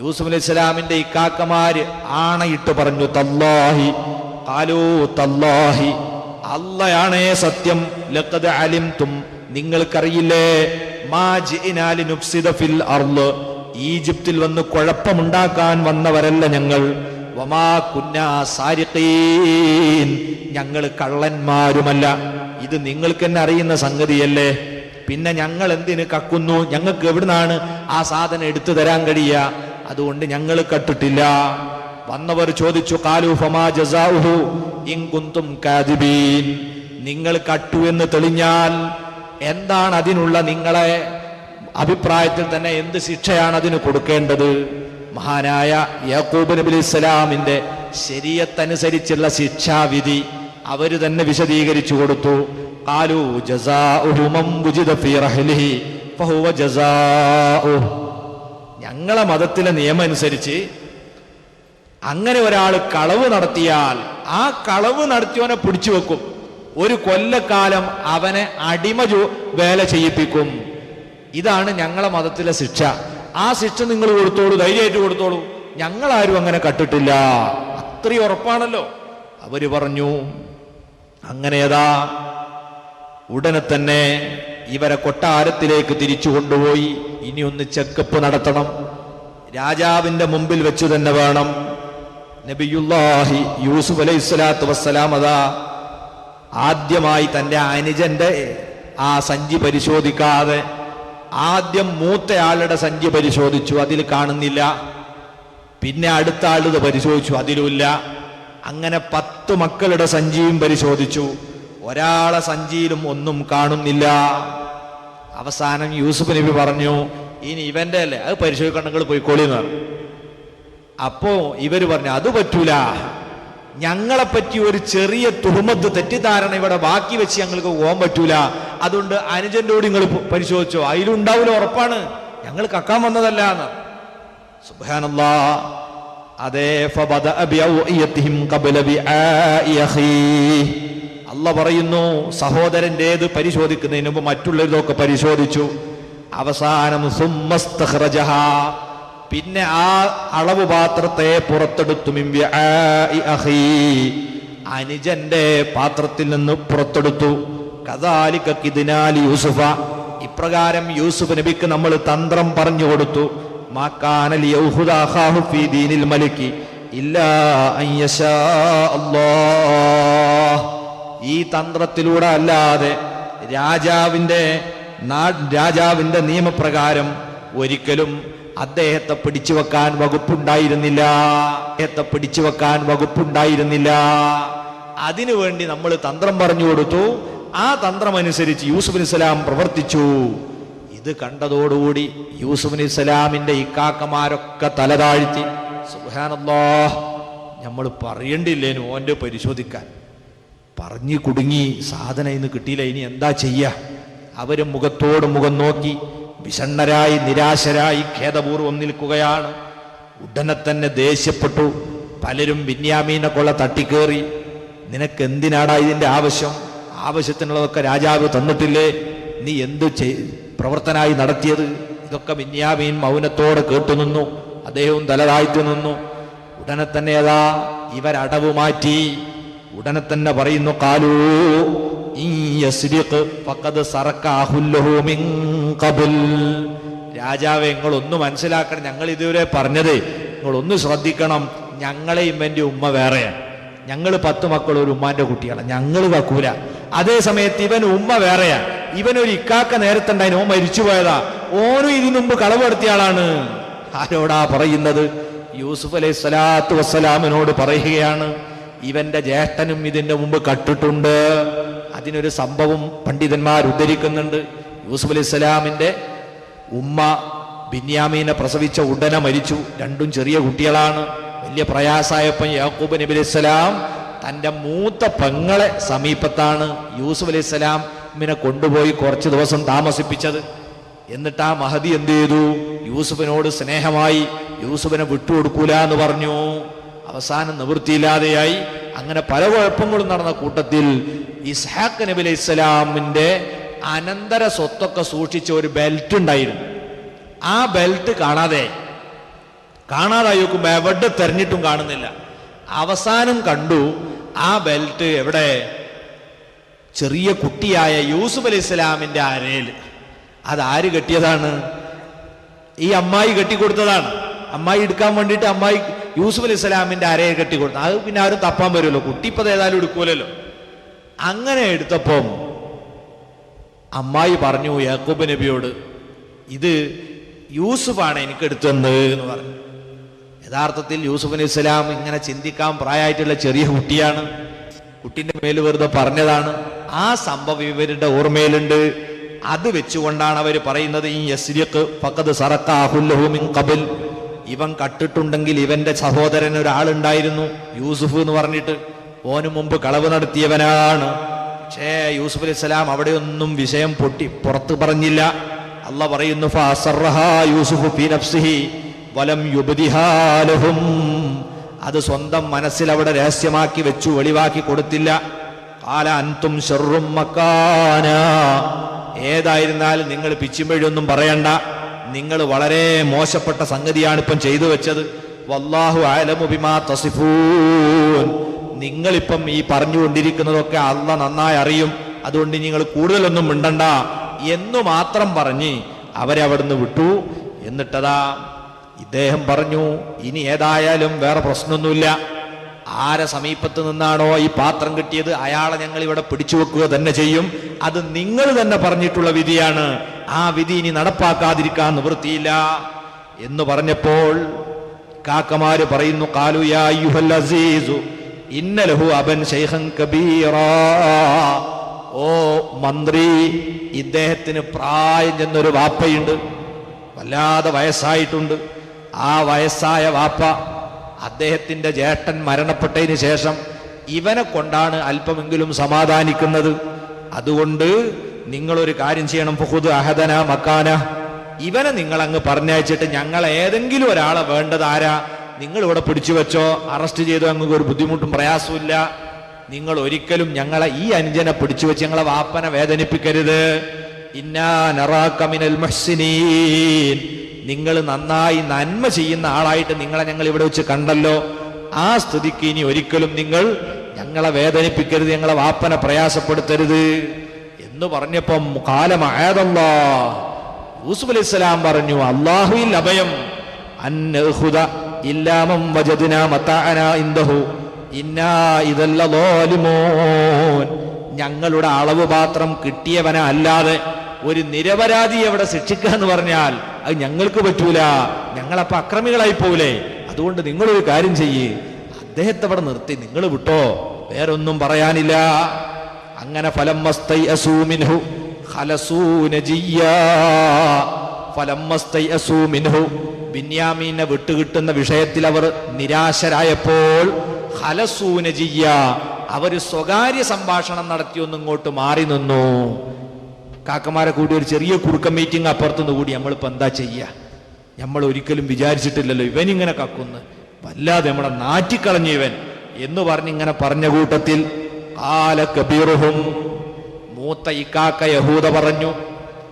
Speaker 1: യൂസുഫ് അലൈഹി സ്വലാമിന്റെ ഇക്കാക്കമാര് ആണയിട്ട് പറഞ്ഞു, തല്ലാഹി, ഖാലൂ തല്ലാഹി, അല്ലാഹയാണേ സത്യം, ലഖദ് അലിംതും, നിങ്ങൾക്കറിയില്ലേ, മാ ജിഇനാ ലിനുഫ്സിദ ഫിൽ അർള്, ഈജിപ്തിൽ വന്ന് കുഴപ്പമുണ്ടാക്കാൻ വന്നവരല്ല ഞങ്ങൾ. വമാ കുന്നാ സാരിഖീൻ, ഞങ്ങൾ കള്ളന്മാരുമല്ല. ഇത് നിങ്ങൾക്ക് തന്നെ അറിയുന്ന സംഗതിയല്ലേ, പിന്നെ ഞങ്ങൾ എന്തിന് കക്കുന്നു? ഞങ്ങൾക്ക് എവിടുന്നാണ് ആ സാധനം എടുത്തു തരാൻ കഴിയുക? അതുകൊണ്ട് ഞങ്ങൾ കട്ടിട്ടില്ല. വന്നവർ ചോദിച്ചു, ഖാലൂ ഫമാ ജസാഉഹു ഇൻ കുന്തും കാദിബീൻ, നിങ്ങൾ കട്ടു എന്ന് തെളിഞ്ഞാൽ എന്താണ് അതിനുള്ള നിങ്ങളെ അഭിപ്രായത്തിൽ തന്നെ എന്ത് ശിക്ഷയാണ് അതിന് കൊടുക്കേണ്ടത്? മഹാനായ യാക്കൂബ് നബി അലൈഹി സ്വലാമിന്റെ ശരീഅത്തനുസരിച്ചുള്ള ശിക്ഷാവിധി അവര് തന്നെ വിശദീകരിച്ചു കൊടുത്തു. ഖാലൂ ജസാഉഹു മൻ വുജിദ ഫീ റഹ്ലിഹി ഫഹുവ ജസാഉഹു, ഞങ്ങളെ മതത്തിലെ നിയമം അനുസരിച്ച് അങ്ങനെ ഒരാൾ കളവ് നടത്തിയാൽ ആ കളവ് നടത്തിയവനെ പിടിച്ചു വെക്കും. ഒരു കൊല്ലക്കാലം അവനെ അടിമ വേല ചെയ്യിപ്പിക്കും. ഇതാണ് ഞങ്ങളെ മതത്തിലെ ശിക്ഷ. ആ ശിക്ഷ നിങ്ങൾ കൊടുത്തോളൂ, ധൈര്യമായിട്ട് കൊടുത്തോളൂ, ഞങ്ങളാരും അങ്ങനെ കട്ടിട്ടില്ല. അത്രയും ഉറപ്പാണല്ലോ. അവര് പറഞ്ഞു. അങ്ങനെയതാ ഉടനെ തന്നെ ഇവരെ കൊട്ടാരത്തിലേക്ക് തിരിച്ചു കൊണ്ടുപോയി. ഇനി ഒന്ന് ചെക്കപ്പ് നടത്തണം. രാജാവിന്റെ മുമ്പിൽ വെച്ചു തന്നെ വേണം. നബിയുല്ലാഹി യൂസുഫ് അലൈഹി സ്വലാത്തു വസ്സലാം അതാ ആദ്യമായി തന്റെ അനുജന്റെ ആ സഞ്ചി പരിശോധിക്കാതെ ആദ്യം മൂത്തയാളുടെ സഞ്ചി പരിശോധിച്ചു, അതിൽ കാണുന്നില്ല. പിന്നെ അടുത്ത ആളുടെ പരിശോധിച്ചു, അതിലുമില്ല. അങ്ങനെ 10 മക്കളുടെ സഞ്ചിയും പരിശോധിച്ചു, ഒരാളെ സഞ്ചിയിലും ഒന്നും കാണുന്നില്ല. അവസാനം യൂസുഫ് നബി പറഞ്ഞു, ഇനി ഇവന്റെ അല്ലേ, അത് പരിശോധിക്കണം, നിങ്ങൾ പോയിക്കോളിന്ന് പറഞ്ഞു. അപ്പോ ഇവര് പറഞ്ഞു, അത് പറ്റൂല, ഞങ്ങളെപ്പറ്റി ഒരു ചെറിയ തുഹമത്ത് തെറ്റിദ്ധാരണ ഇവിടെ ബാക്കി വെച്ച് ഞങ്ങൾക്ക് പോകാൻ പറ്റൂല. അതുകൊണ്ട് അനുജന്റെ കൂടി നിങ്ങൾ പരിശോധിച്ചോ, അതിലുണ്ടാവില്ല, ഉറപ്പാണ്, ഞങ്ങൾ കക്കാൻ വന്നതല്ല എന്ന്. സുബ്ഹാനല്ലാഹ്. അതേ അല്ല പറയുന്നു, സഹോദരൻ്റേത് പരിശോധിക്കുന്നതിന് മുമ്പ് മറ്റുള്ളതൊക്കെ പരിശോധിച്ചു. അവസാനം സുമ്മസ്തഖ്റജഹ, പിന്നെ ആ അളവ് പാത്രത്തെ പുറത്തെടുത്തു. മിൻ വിആഇ അഖീ, അനുജന്റെ പാത്രത്തിൽ നിന്ന് പുറത്തെടുത്തു. കദാലിക കിദ്നാ ലി യൂസുഫ, ഇപ്രകാരം യൂസുഫ് നബിക്ക് നമ്മൾ തന്ത്രം പറഞ്ഞു കൊടുത്തു. മാ കാന ലിയഖുദ അഖാഹു ഫീ ദീനിൽ മലികി ഇല്ലാ അൻ യശാ അല്ലാഹ്, ഈ തന്ത്രത്തിലൂടെ അല്ലാതെ രാജാവിന്റെ നിയമപ്രകാരം ഒരിക്കലും അദ്ദേഹത്തെ പിടിച്ചു വെക്കാൻ വകുപ്പുണ്ടായിരുന്നില്ല. അതിനുവേണ്ടി നമ്മൾ തന്ത്രം പറഞ്ഞു കൊടുത്തു. ആ തന്ത്രമനുസരിച്ച് യൂസുഫ് അലൈഹിസ്സലാം പ്രവർത്തിച്ചു. ഇത് കണ്ടതോടുകൂടി യൂസുഫ് അലൈഹിസ്സലാമിന്റെ ഇക്കാക്കമാരൊക്കെ തലതാഴ്ത്തി. സുബ്ഹാനല്ലാഹ്, നമ്മൾ പറയണ്ടില്ലേനു ഓന്റെ പരിശോധിക്കാൻ. പറഞ്ഞു കുടുങ്ങി, സാധനം ഇന്ന് കിട്ടിയില്ല, ഇനി എന്താ ചെയ്യാ? അവര് മുഖത്തോട് മുഖം നോക്കി വിഷണ്ണരായി നിരാശരായി ഖേദപൂർവം നിൽക്കുകയാണ്. ഉടനെ തന്നെ ദേഷ്യപ്പെട്ടു. പലരും ബിന്യാമീനെ കൊള്ള തട്ടിക്കേറി. നിനക്ക് എന്തിനാടാ ഇതിന്റെ ആവശ്യത്തിനുള്ളതൊക്കെ രാജാവ് തന്നിട്ടില്ലേ? നീ എന്ത് പ്രവർത്തനായി നടത്തിയത്? ഇതൊക്കെ ബിന്യാമീൻ മൗനത്തോടെ കേട്ടുനിന്നു. അദ്ദേഹവും തലതാഴ്ത്തി നിന്നു. ഉടനെ തന്നെ അതാ ഇവരടവ് മാറ്റി. ഉടനെ തന്നെ പറയുന്നു, കാലൂ രാജാവെ, നിങ്ങളൊന്ന് മനസ്സിലാക്കണം, ഞങ്ങൾ ഇതുവരെ പറഞ്ഞത് നിങ്ങളൊന്ന് ശ്രദ്ധിക്കണം. ഞങ്ങളെ ഇവന്റെ ഉമ്മ വേറെയാണ്. ഞങ്ങൾ 10 മക്കൾ ഒരു ഉമ്മാന്റെ കുട്ടിയാണ്, ഞങ്ങൾ വെക്കൂല. അതേ സമയത്ത് ഇവൻ ഉമ്മ വേറെയാണ്. ഇവനൊരു ഇക്കാക്ക നേരത്തെ ഉണ്ടായിരുന്നു, ഓൻ മരിച്ചുപോയതാ. ഓനും ഇതിനു മുമ്പ് കളവെടുത്തിയ ആളാണ്. ആരോടാ പറയുന്നത്? യൂസുഫ് അലൈഹി സ്വലാത്തു വസ്സലാമിനോട് പറയുകയാണ്. ഇവന്റെ ജ്യേഷ്ഠനും ഇതിന്റെ മുമ്പ് കട്ടിട്ടുണ്ട്. അതിനൊരു സംഭവം പണ്ഡിതന്മാർ ഉദ്ധരിക്കുന്നുണ്ട്. യൂസുഫ് അലൈഹി സ്വലാമിന്റെ ഉമ്മ ബിന്യാമീനെ പ്രസവിച്ച ഉടനെ മരിച്ചു. രണ്ടും ചെറിയ കുട്ടികളാണ്. വലിയ പ്രയാസായപ്പം യാക്കൂബ് നബി അലൈഹി സ്വലാം തൻ്റെ മൂത്ത പെങ്ങളെ സമീപത്താണ് യൂസുഫ് അലൈഹി സ്വലാമിനെ കൊണ്ടുപോയി കുറച്ച് ദിവസം താമസിപ്പിച്ചത്. എന്നിട്ട് ആ മഹദി എന്ത് ചെയ്തു? യൂസുഫിനോട് സ്നേഹമായി യൂസുഫിനെ വിട്ടുകൊടുക്കൂല എന്ന് പറഞ്ഞു. അവസാനം നിവൃത്തിയില്ലാതെയായി. അങ്ങനെ പല കുഴപ്പങ്ങളും നടന്ന കൂട്ടത്തിൽ ഇസ്ഹാഖ് നബി അലൈഹി സ്വലാമിന്റെ അനന്തര സ്വത്തൊക്കെ സൂക്ഷിച്ച ഒരു ബെൽറ്റ് ഉണ്ടായിരുന്നു. ആ ബെൽറ്റ് കാണാതായി നോക്കുമ്പോ എവിടെ തെരഞ്ഞിട്ടും കാണുന്നില്ല. അവസാനം കണ്ടു ആ ബെൽറ്റ് എവിടെ? ചെറിയ കുട്ടിയായ യൂസുഫ് അലൈഹി സ്വലാമിന്റെ അരയിൽ. അതാര് കെട്ടിയതാണ്? ഈ അമ്മായി കെട്ടിക്കൊടുത്തതാണ്. അമ്മായി എടുക്കാൻ വേണ്ടിയിട്ട് അമ്മായി യൂസുഫ് അലൈഹി സ്വലാമിന്റെ അരയെ കെട്ടിക്കൊടുത്തു. അത് പിന്നെ ആരും തപ്പാൻ വരുമല്ലോ, കുട്ടി ഇപ്പൊ ഏതായാലും എടുക്കൂലല്ലോ. അങ്ങനെ എടുത്തപ്പം അമ്മായി പറഞ്ഞു യാക്കൂബ് നബിയോട്, ഇത് യൂസുഫാണ് എനിക്കെടുത്തത് എന്ന് പറഞ്ഞു. യഥാർത്ഥത്തിൽ യൂസുഫ് അലൈഹി സ്വലാം ഇങ്ങനെ ചിന്തിക്കാൻ പ്രായമായിട്ടുള്ള ചെറിയ കുട്ടിയാണ്. കുട്ടിന്റെ മേൽ വെറുതെ പറഞ്ഞതാണ്. ആ സംഭവം ഇവരുടെ ഓർമ്മയിലുണ്ട്. അത് വെച്ചുകൊണ്ടാണ് അവർ പറയുന്നത്, ഈ യസ്രിഖ് ഫഖദ് സറഖ അഖുല്ലഹു മിൻ ഖബൽ, ഇവൻ കട്ടിട്ടുണ്ടെങ്കിൽ ഇവന്റെ സഹോദരൻ ഒരാളുണ്ടായിരുന്നു യൂസുഫ് എന്ന് പറഞ്ഞിട്ട്, ഓന് മുമ്പ് കളവ് നടത്തിയവനാണ്. പക്ഷേ യൂസുഫ് അലൈഹി സ്വലാം അവിടെ ഒന്നും വിഷയം പുറത്തു പറഞ്ഞില്ല. അള്ളാഹ് പറയുന്നു, ഫഅസറഹാ യൂസുഫ് ഫീ നഫ്സിഹി വലം യുബ്ദിഹാ ലഹും, അത് സ്വന്തം മനസ്സിൽ അവിടെ രഹസ്യമാക്കി വെച്ചു, വെളിവാക്കി കൊടുത്തില്ല. ഖാല അൻതും ശർറും മക്കാന, ഏതായിരുന്നാലും നിങ്ങൾ പിച്ചിമ്പഴൊന്നും പറയണ്ട, നിങ്ങൾ വളരെ മോശപ്പെട്ട സംഗതിയാണ് ഇപ്പം ചെയ്തു വെച്ചത്. വല്ലാഹു അഅലമു ബിമാ തസിഫൂൻ, നിങ്ങളിപ്പം ഈ പറഞ്ഞുകൊണ്ടിരിക്കുന്നതൊക്കെ അള്ളാഹ് നന്നായി അറിയും, അതുകൊണ്ട് നിങ്ങൾ കൂടുതലൊന്നും മിണ്ടണ്ട എന്നു മാത്രം പറഞ്ഞ് അവരെ അവിടുന്ന് വിട്ടു. എന്നിട്ടതാ ഇദ്ദേഹം പറഞ്ഞു, ഇനി ഏതായാലും വേറെ പ്രശ്നമൊന്നുമില്ല, ആരെ സമീപത്ത് നിന്നാണോ ഈ പാത്രം കിട്ടിയത് അയാളെ ഞങ്ങൾ ഇവിടെ പിടിച്ചു വെക്കുക തന്നെ ചെയ്യും. അത് നിങ്ങൾ തന്നെ പറഞ്ഞിട്ടുള്ള വിധിയാണ്, ആ വിധി ഇനി നടപ്പാക്കാതിരിക്കാൻ നിവൃത്തിയില്ല എന്ന് പറഞ്ഞപ്പോൾ കാക്കമാര് പറയുന്നു, ഖാലു യാ അയ്യുഹൽ അസീസു ഇന്ന ലഹു അബൻ ശൈഖൻ കബീറാ, ഓ മന്ത്രി, ഇദ്ദേഹത്തിന് പ്രായം ചെന്നൊരു വാപ്പയുണ്ട്, വല്ലാതെ വയസ്സായിട്ടുണ്ട്. ആ വയസ്സായ വാപ്പ അദ്ദേഹത്തിന്റെ ജ്യേഷ്ഠൻ മരണപ്പെട്ടതിന് ശേഷം ഇവനെ കൊണ്ടാണ് അല്പമെങ്കിലും സമാധാനിക്കുന്നത്. അതുകൊണ്ട് നിങ്ങളൊരു കാര്യം ചെയ്യണം, ഫഖുദ് അഹദന മക്കാന, ഇവനെ നിങ്ങൾ അങ്ങ് പറഞ്ഞയച്ചിട്ട് ഞങ്ങൾ ഏതെങ്കിലും ഒരാളെ വേണ്ടത് ആരാ നിങ്ങൾ ഇവിടെ പിടിച്ചു വെച്ചോ, അറസ്റ്റ് ചെയ്തോ, അങ്ങ് ഒരു ബുദ്ധിമുട്ടും പ്രയാസമില്ല നിങ്ങൾ ഒരിക്കലും ഞങ്ങളെ ഈ അനുജനെ പിടിച്ചു വെച്ച് ഞങ്ങളെ വാപ്പനെ വേദനിപ്പിക്കരുത്. ഇന്നാ നറാക മിനൽ മുഹ്സിനീൻ, നിങ്ങൾ നന്നായി നന്മ ചെയ്യുന്ന ആളായിട്ട് നിങ്ങളെ ഞങ്ങൾ ഇവിടെ വെച്ച് കണ്ടല്ലോ. ആ സ്ഥിതിക്ക് ഇനി ഒരിക്കലും നിങ്ങൾ ഞങ്ങളെ വേദനിപ്പിക്കരുത്, ഞങ്ങളെ വാപ്പനെ പ്രയാസപ്പെടുത്തരുത് എന്ന് പറഞ്ഞപ്പം കാലമായതല്ലാ, യൂസുഫ് അലൈഹിസ്സലാം പറഞ്ഞു, അല്ലാഹുവിൽ അഭയം, അൻഹുദ ഇല്ലാമം വജദ്നാ മതാഅനാ ഇൻദഹു ഇന്നാ ഇദല്ല ളാലിമൂൻ. ഞങ്ങളുടെ അളവ് പാത്രം കിട്ടിയവനെ അല്ലാതെ ഒരു നിരപരാധി അവിടെ ശിക്ഷിക്കുക എന്ന് പറഞ്ഞാൽ അത് ഞങ്ങൾക്ക് പറ്റൂല, ഞങ്ങളപ്പോ അക്രമികളായി പോവില്ലേ. അതുകൊണ്ട് നിങ്ങളൊരു കാര്യം ചെയ്യ്, അദ്ദേഹത്തെ അവിടെ നിർത്തി നിങ്ങൾ വിട്ടോ, വേറൊന്നും പറയാനില്ല. അങ്ങനെ ഫലമ്മസ്തൈഅസൂ മിൻഹു ഖലസൂ നജിയ്യാ, ഫലമ്മസ്തൈഅസൂ മിൻഹു, ബിന്യാമീനെ വിട്ടുകിട്ടുന്ന വിഷയത്തിൽ അവർ നിരാശരായപ്പോൾ ഖലസൂ നജിയ്യാ, അവര് സ്വകാര്യ സംഭാഷണം നടത്തി ഒന്നിങ്ങോട്ട് മാറി നിന്നു. കാക്കമാരെ കൂടി ഒരു ചെറിയ കുറുക്ക മീറ്റിംഗ് അപ്പുറത്തുനിന്ന് കൂടി നമ്മളിപ്പോ എന്താ ചെയ്യുക, നമ്മൾ ഒരിക്കലും വിചാരിച്ചിട്ടില്ലല്ലോ ഇവനിങ്ങനെ കക്കുന്നു, വല്ലാതെ നമ്മളെ നാറ്റിക്കളഞ്ഞു ഇവൻ എന്ന് പറഞ്ഞിങ്ങനെ പറഞ്ഞ കൂട്ടത്തിൽ ഖാല കബീറുഹും, മൂത്ത ഇക്കാക്ക യഹൂദ പറഞ്ഞു,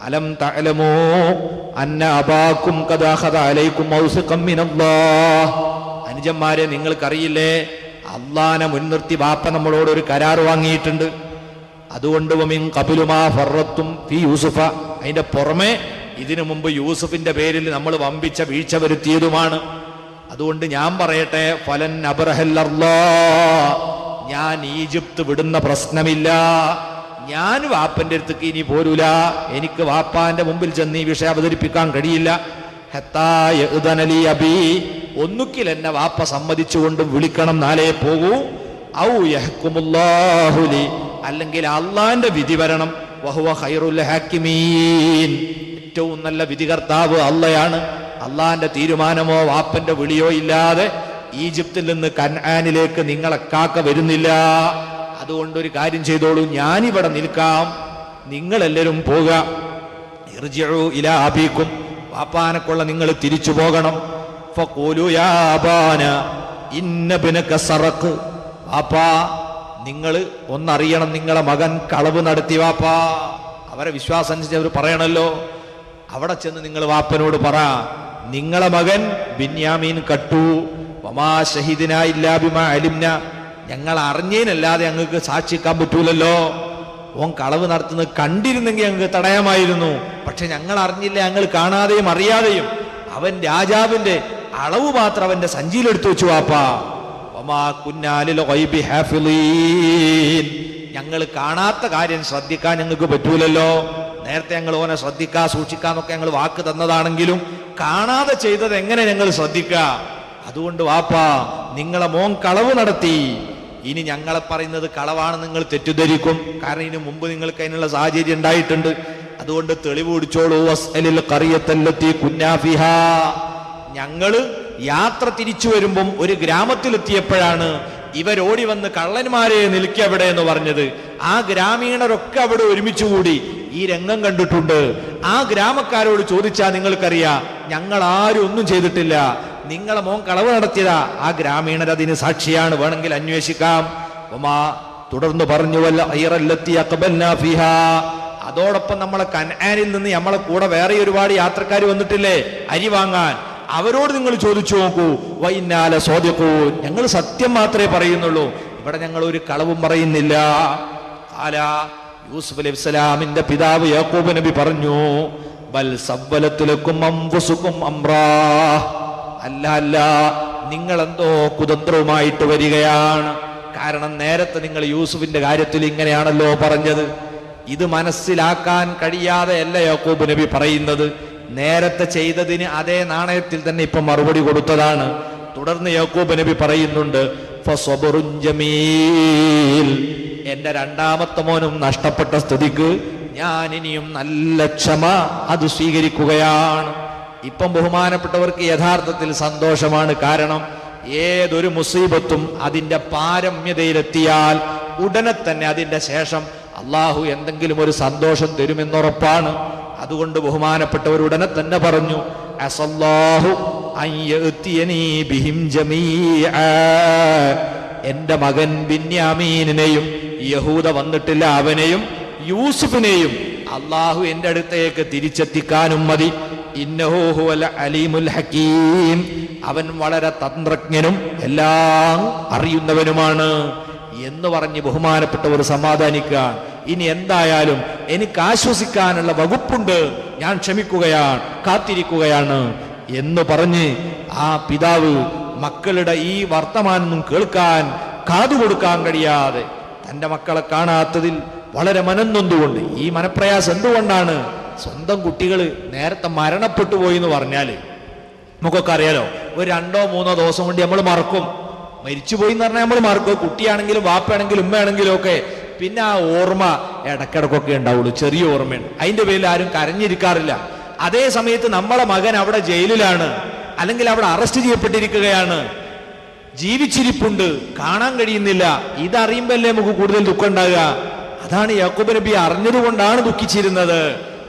Speaker 1: അലം തഅലമൂ അന്ന അബാക്കും ഖദ് അഖദ അലൈക്കും മൗസിഖം മിനല്ലാഹ്, അനുജന്മാരെ നിങ്ങൾക്കറിയില്ലേ അള്ളാനെ മുൻനിർത്തി ബാപ്പ നമ്മളോട് ഒരു കരാർ വാങ്ങിയിട്ടുണ്ട്. അതുകൊണ്ട് വമിൻ ഖബലുമാ ഫറത്തും ഫീ യൂസുഫ, അതിന്റെ പുറമെ ഇതിനു മുമ്പ് യൂസുഫിന്റെ പേരിൽ നമ്മൾ വമ്പിച്ച വീഴ്ച വരുത്തിയതുമാണ്. അതുകൊണ്ട് ഞാൻ പറയട്ടെ, ഫലൻ അബ്റഹല്ലല്ലാ, ഞാൻ ഈജിപ്ത് വിടുന്ന പ്രശ്നമില്ല, ഞാൻ വാപ്പന്റെ അടുത്തേക്ക് ഇനി പോരൂല, എനിക്ക് വാപ്പാന്റെ മുമ്പിൽ ചെന്ന് ഈ വിഷയം അവതരിപ്പിക്കാൻ കഴിയില്ല. ഹത്താ യഅ്ദനലി അബീ, ഒന്നുകിൽ എന്നെ വാപ്പ സമ്മതിച്ചുകൊണ്ട് വിളിക്കണം, നാലേ പോകൂ, ഔ യഹ്കുമുല്ലാഹു ലി, അല്ലെങ്കിൽ അള്ളാന്റെ വിധി വരണം. വഹുവ ഖൈറുൽ ഹാക്കിമീൻ, ഏറ്റവും നല്ല വിധികർത്താവ് അള്ളയാണ്. അള്ളാന്റെ തീരുമാനമോ വാപ്പന്റെ വിളിയോ ഇല്ലാതെ ഈജിപ്തിൽ നിന്ന് കൻആനിലേക്ക് നിങ്ങളെ കാക്ക വരുന്നില്ല. അതുകൊണ്ട് ഒരു കാര്യം ചെയ്തോളൂ, ഞാനിവിടെ നിൽക്കാം, നിങ്ങളെല്ലാവരും പോക. ഇർജിഉ ഇലാ അബീക്കും, വാപ്പാനക്കുള്ള നിങ്ങൾ തിരിച്ചു പോകണം. ഫഖൂലു യാ അബാന ഇന്ന ഇബ്നക സറഖ്, വാപ്പാ നിങ്ങൾ ഒന്നറിയണം, നിങ്ങളെ മകൻ കളവ് നടത്തി വാപ്പാ. അവരെ വിശ്വാസം അനുസരിച്ച് അവർ പറയണല്ലോ. അവിടെ ചെന്ന് നിങ്ങൾ വാപ്പനോട് പറ, നിങ്ങളെ മകൻ ബിന്യാമീൻ കട്ടു, വമാ ഷഹിദിനാ ഇല്ലാ ബിമാ അലിംന, ഞങ്ങൾ അറിഞ്ഞതിനല്ലാതെ ഞങ്ങൾക്ക് സാക്ഷിക്കാൻ പറ്റൂലല്ലോ. ഓൻ കളവ് നടത്തുന്നത് കണ്ടിരുന്നെങ്കിൽ ഞങ്ങൾക്ക് തടയാമായിരുന്നു, പക്ഷെ ഞങ്ങൾ അറിഞ്ഞില്ല, ഞങ്ങൾ കാണാതെയും അറിയാതെയും. അവൻ രാജാവിന്റെ അളവ് മാത്രം അവന്റെ സഞ്ചിയിലെടുത്തു വെച്ചു വാപ്പാ. വമാ കുന്നാ ലിൽ ഗൈബി ഹാഫിളീൻ, ഞങ്ങൾ കാണാത്ത കാര്യം ശ്രദ്ധിക്കാൻ ഞങ്ങൾക്ക് പറ്റൂലല്ലോ. നേരത്തെ ഞങ്ങൾ ഓനെ സൂക്ഷിക്കാന്നൊക്കെ ഞങ്ങൾ വാക്ക് തന്നതാണെങ്കിലും കാണാതെ ചെയ്തത് എങ്ങനെ ഞങ്ങൾ ശ്രദ്ധിക്കുക? അതുകൊണ്ട് വാപ്പാ, നിങ്ങളെ മോൻ കളവ് നടത്തി, ഇനി ഞങ്ങളെ പറയുന്നത് കളവാണ് നിങ്ങൾ തെറ്റിദ്ധരിക്കും. കാരണം ഇതിനു മുമ്പ് നിങ്ങൾക്ക് അതിനുള്ള സാഹചര്യം ഉണ്ടായിട്ടുണ്ട്. അതുകൊണ്ട് തെളിവ് പിടിച്ചോളൂ. വസ്അലിൽ ഖറിയത്തല്ലത്തി കുന്നാ ഫിഹാ, ഞങ്ങള് യാത്ര തിരിച്ചു വരുമ്പം ഒരു ഗ്രാമത്തിലെത്തിയപ്പോഴാണ് ഇവരോടി വന്ന് കള്ളന്മാരെ നിൽക്കവിടെ എന്ന് പറഞ്ഞത്. ആ ഗ്രാമീണരൊക്കെ അവിടെ ഒരുമിച്ച് കൂടി ഈ രംഗം കണ്ടിട്ടുണ്ട്. ആ ഗ്രാമക്കാരോട് ചോദിച്ചാൽ നിങ്ങൾക്കറിയാം, ഞങ്ങൾ ആരും ഒന്നും ചെയ്തിട്ടില്ല, നിങ്ങളെ മോൻ കളവ് നടത്തിയതാ. ആ ഗ്രാമീണർ അതിന് സാക്ഷിയാണ്, വേണമെങ്കിൽ അന്വേഷിക്കാം. തുടർന്ന് പറഞ്ഞു, അതോടൊപ്പം നമ്മളെ കൻആനിൽ നിന്ന് നമ്മളെ കൂടെ വേറെ ഒരുപാട് യാത്രക്കാർ വന്നിട്ടില്ലേ അരി വാങ്ങാൻ, അവരോട് നിങ്ങൾ ചോദിച്ചു നോക്കൂ. വൈന്നാല സോദിഖൂ, ഞങ്ങൾ സത്യം മാത്രമേ പറയുന്നുള്ളൂ, ഇവിടെ ഞങ്ങൾ ഒരു കളവും പറയുന്നില്ല. യൂസുഫ് അലൈഹിസ്സലാമിന്റെ പിതാവ് യാക്കൂബ് നബി പറഞ്ഞു, ബൽ സവ്വലത്തുലക്കും അൻഫുസുക്കും അംറാ, അല്ല അല്ല, നിങ്ങൾ എന്തോ കുതന്ത്രവുമായിട്ട് വരികയാണ്. കാരണം നേരത്തെ നിങ്ങൾ യൂസുഫിന്റെ കാര്യത്തിൽ ഇങ്ങനെയാണല്ലോ പറഞ്ഞത്. ഇത് മനസ്സിലാക്കാൻ കഴിയാതെ അല്ല യാക്കൂബ് നബി പറയുന്നത്, നേരത്തെ ചെയ്തതിന് അതേ നാണയത്തിൽ തന്നെ ഇപ്പൊ മറുപടി കൊടുത്തതാണ്. തുടർന്ന് യാക്കൂബ് നബി പറയുന്നുണ്ട്, ഫസബറുൻ ജമീൽ, എന്റെ രണ്ടാമത്തെ മോനും നഷ്ടപ്പെട്ട സ്ഥിതിക്ക് ഞാൻ ഇനിയും നല്ല ക്ഷമ അത് സ്വീകരിക്കുകയാണ്. ഇപ്പം ബഹുമാനപ്പെട്ടവർക്ക് യഥാർത്ഥത്തിൽ സന്തോഷമാണ്. കാരണം ഏതൊരു മുസീബത്തും അതിന്റെ പാരമ്യതയിലെത്തിയാൽ ഉടനെ തന്നെ അതിന്റെ ശേഷം അള്ളാഹു എന്തെങ്കിലും ഒരു സന്തോഷം തരുമെന്നുറപ്പാണ്. അതുകൊണ്ട് ബഹുമാനപ്പെട്ടവർ ഉടനെ തന്നെ പറഞ്ഞു, അസല്ലാഹു അൻ യഅ്തിയനീ ബിഹിം ജമീഅ, എന്റെ മകൻ ബിന്യാമീനെയും യഹൂദ വന്നിട്ടില്ല, അവനെയും യൂസുഫിനെയും അള്ളാഹു എന്റെ അടുത്തേക്ക് തിരിച്ചെത്തിക്കാനും മതി. ഇന്നഹു ഹുവൽ അലീമുൽ ഹകീം, അവൻ വളരെ തന്ത്രജ്ഞനും എല്ലാം അറിയുന്നവനുമാണ് എന്ന് പറഞ്ഞ് ബഹുമാനപ്പെട്ടവർ സമാധാനിക്കാൻ. ഇനി എന്തായാലും എനിക്ക് ആശ്വസിക്കാനുള്ള വകുപ്പുണ്ട്, ഞാൻ ക്ഷമിക്കുകയാണ്, കാത്തിരിക്കുകയാണ് എന്ന് പറഞ്ഞ് ആ പിതാവ് മക്കളുടെ ഈ വർത്തമാനം കേൾക്കാൻ കാതുകൊടുക്കാൻ കഴിയാതെ തന്റെ മക്കളെ കാണാത്തതിൽ വളരെ മനംനൊന്തുകൊണ്ട്, ഈ മനപ്രയാസം എന്തുകൊണ്ടാണ്? സ്വന്തം കുട്ടികൾ നേരത്തെ മരണപ്പെട്ടു പോയി എന്ന് പറഞ്ഞാല് നമുക്കൊക്കെ അറിയാലോ, ഒരു 2-3 ദിവസം കൊണ്ട് നമ്മൾ മറക്കും. മരിച്ചുപോയി എന്ന് പറഞ്ഞാൽ നമ്മൾ മറക്കും. കുട്ടിയാണെങ്കിലും വാപ്പയാണെങ്കിലും ഉമ്മയാണെങ്കിലും ഒക്കെ പിന്നെ ആ ഓർമ്മ ഇടക്കിടക്കൊക്കെ ഉണ്ടാവുള്ളൂ, ചെറിയ ഓർമ്മയുണ്ട്. അതിന്റെ പേരിൽ ആരും കരഞ്ഞിരിക്കാറില്ല. അതേ സമയത്ത് നമ്മളെ മകൻ അവിടെ ജയിലിലാണ്, അല്ലെങ്കിൽ അവിടെ അറസ്റ്റ് ചെയ്യപ്പെട്ടിരിക്കുകയാണ്, ജീവിച്ചിരിപ്പുണ്ട്, കാണാൻ കഴിയുന്നില്ല. ഇതറിയുമ്പല്ലേ നമുക്ക് കൂടുതൽ ദുഃഖം ഉണ്ടാകുക. അതാണ് യാക്കൂബ് നബി അറിഞ്ഞതുകൊണ്ടാണ് ദുഃഖിച്ചിരുന്നത്.